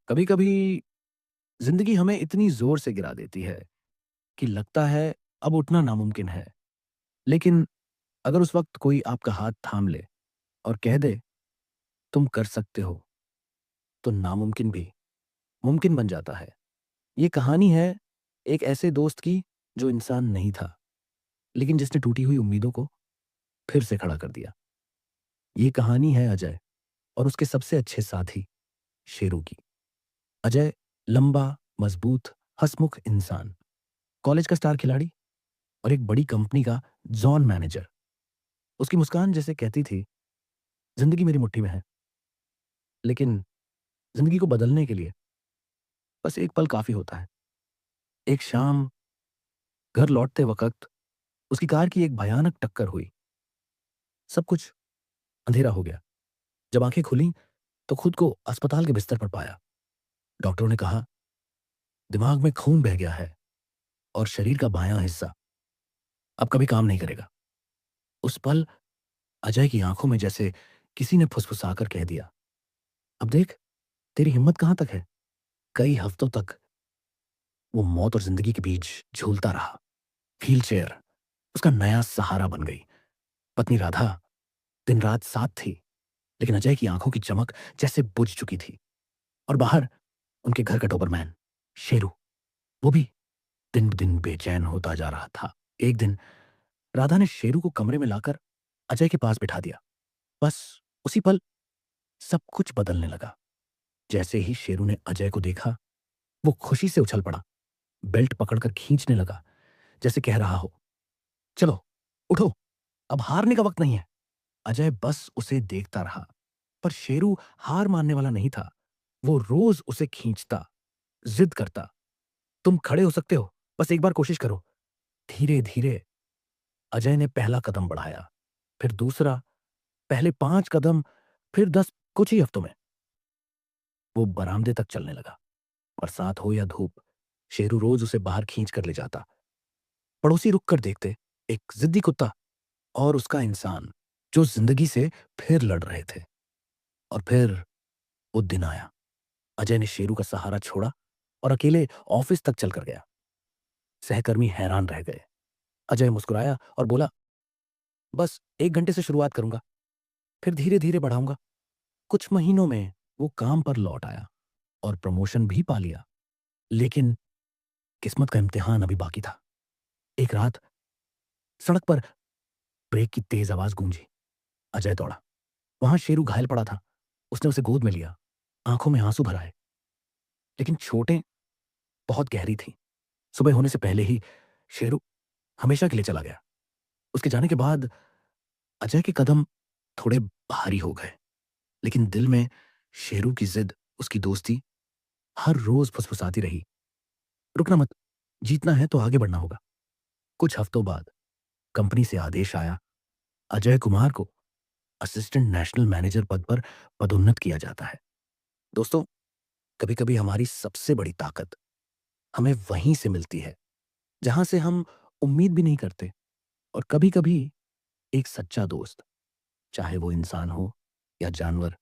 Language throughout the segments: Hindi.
कभी कभी जिंदगी हमें इतनी जोर से गिरा देती है कि लगता है अब उठना नामुमकिन है। लेकिन अगर उस वक्त कोई आपका हाथ थाम ले और कह दे तुम कर सकते हो, तो नामुमकिन भी मुमकिन बन जाता है। ये कहानी है एक ऐसे दोस्त की जो इंसान नहीं था, लेकिन जिसने टूटी हुई उम्मीदों को फिर से खड़ा कर दिया। ये कहानी है अजय और उसके सबसे अच्छे साथी शेरू की। अजय लंबा, मजबूत, हंसमुख इंसान, कॉलेज का स्टार खिलाड़ी और एक बड़ी कंपनी का जॉन मैनेजर। उसकी मुस्कान जैसे कहती थी, जिंदगी मेरी मुट्ठी में है। लेकिन जिंदगी को बदलने के लिए बस एक पल काफी होता है। एक शाम घर लौटते वक्त उसकी कार की एक भयानक टक्कर हुई। सब कुछ अंधेरा हो गया। जब आंखें खुली तो खुद को अस्पताल के बिस्तर पर पाया। डॉक्टरों ने कहा दिमाग में खून बह गया है और शरीर का बायां हिस्सा अब कभी काम नहीं करेगा। उस पल अजय की आंखों में जैसे किसी ने फुसफुसाकर कह दिया, अब देख, तेरी हिम्मत कहां तक है। कई हफ्तों तक वो मौत और जिंदगी के बीच झूलता रहा। व्हील चेयर उसका नया सहारा बन गई। पत्नी राधा दिन रात साथ थी, लेकिन अजय की आंखों की चमक जैसे बुझ चुकी थी। और बाहर उनके घर का डोबरमैन शेरू, वो भी दिन ब दिन बेचैन होता जा रहा था। एक दिन राधा ने शेरू को कमरे में लाकर अजय के पास बिठा दिया। बस उसी पल सब कुछ बदलने लगा। जैसे ही शेरू ने अजय को देखा, वो खुशी से उछल पड़ा, बेल्ट पकड़कर खींचने लगा, जैसे कह रहा हो, चलो उठो, अब हारने का वक्त नहीं है। अजय बस उसे देखता रहा, पर शेरू हार मानने वाला नहीं था। वो रोज उसे खींचता, जिद करता, तुम खड़े हो सकते हो, बस एक बार कोशिश करो। धीरे धीरे अजय ने पहला कदम बढ़ाया, फिर दूसरा, पहले 5 कदम, फिर 10। कुछ ही हफ्तों में वो बरामदे तक चलने लगा। बरसात हो या धूप, शेरू रोज उसे बाहर खींच कर ले जाता। पड़ोसी रुक कर देखते, एक जिद्दी कुत्ता और उसका इंसान जो जिंदगी से फिर लड़ रहे थे। और फिर वो दिन आया। अजय ने शेरू का सहारा छोड़ा और अकेले ऑफिस तक चलकर गया। सहकर्मी हैरान रह गए। अजय मुस्कुराया और बोला, बस 1 घंटे से शुरुआत करूंगा, फिर धीरे धीरे बढ़ाऊंगा। कुछ महीनों में वो काम पर लौट आया और प्रमोशन भी पा लिया। लेकिन किस्मत का इम्तिहान अभी बाकी था। एक रात सड़क पर ब्रेक की तेज आवाज गूंजी। अजय दौड़ा। वहां शेरू घायल पड़ा था। उसने उसे गोद में लिया, आंखों में आंसू भराए। लेकिन चोटें बहुत गहरी थीं। सुबह होने से पहले ही शेरू हमेशा के लिए चला गया। उसके जाने के बाद अजय के कदम थोड़े भारी हो गए, लेकिन दिल में शेरू की जिद, उसकी दोस्ती हर रोज फुसफुसाती रही, रुकना मत, जीतना है तो आगे बढ़ना होगा। कुछ हफ्तों बाद कंपनी से आदेश आया, अजय कुमार को असिस्टेंट नेशनल मैनेजर पद पर पदोन्नत किया जाता है। दोस्तों, कभी कभी हमारी सबसे बड़ी ताकत हमें वहीं से मिलती है जहां से हम उम्मीद भी नहीं करते। और कभी कभी एक सच्चा दोस्त, चाहे वो इंसान हो या जानवर,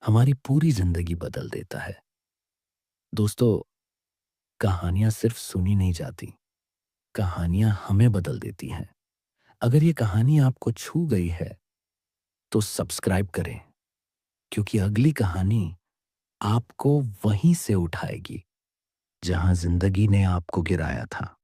हमारी पूरी जिंदगी बदल देता है। दोस्तों, कहानियां सिर्फ सुनी नहीं जाती, कहानियां हमें बदल देती हैं। अगर ये कहानी आपको छू गई है तो सब्सक्राइब करें, क्योंकि अगली कहानी आपको वहीं से उठाएगी जहां जिंदगी ने आपको गिराया था।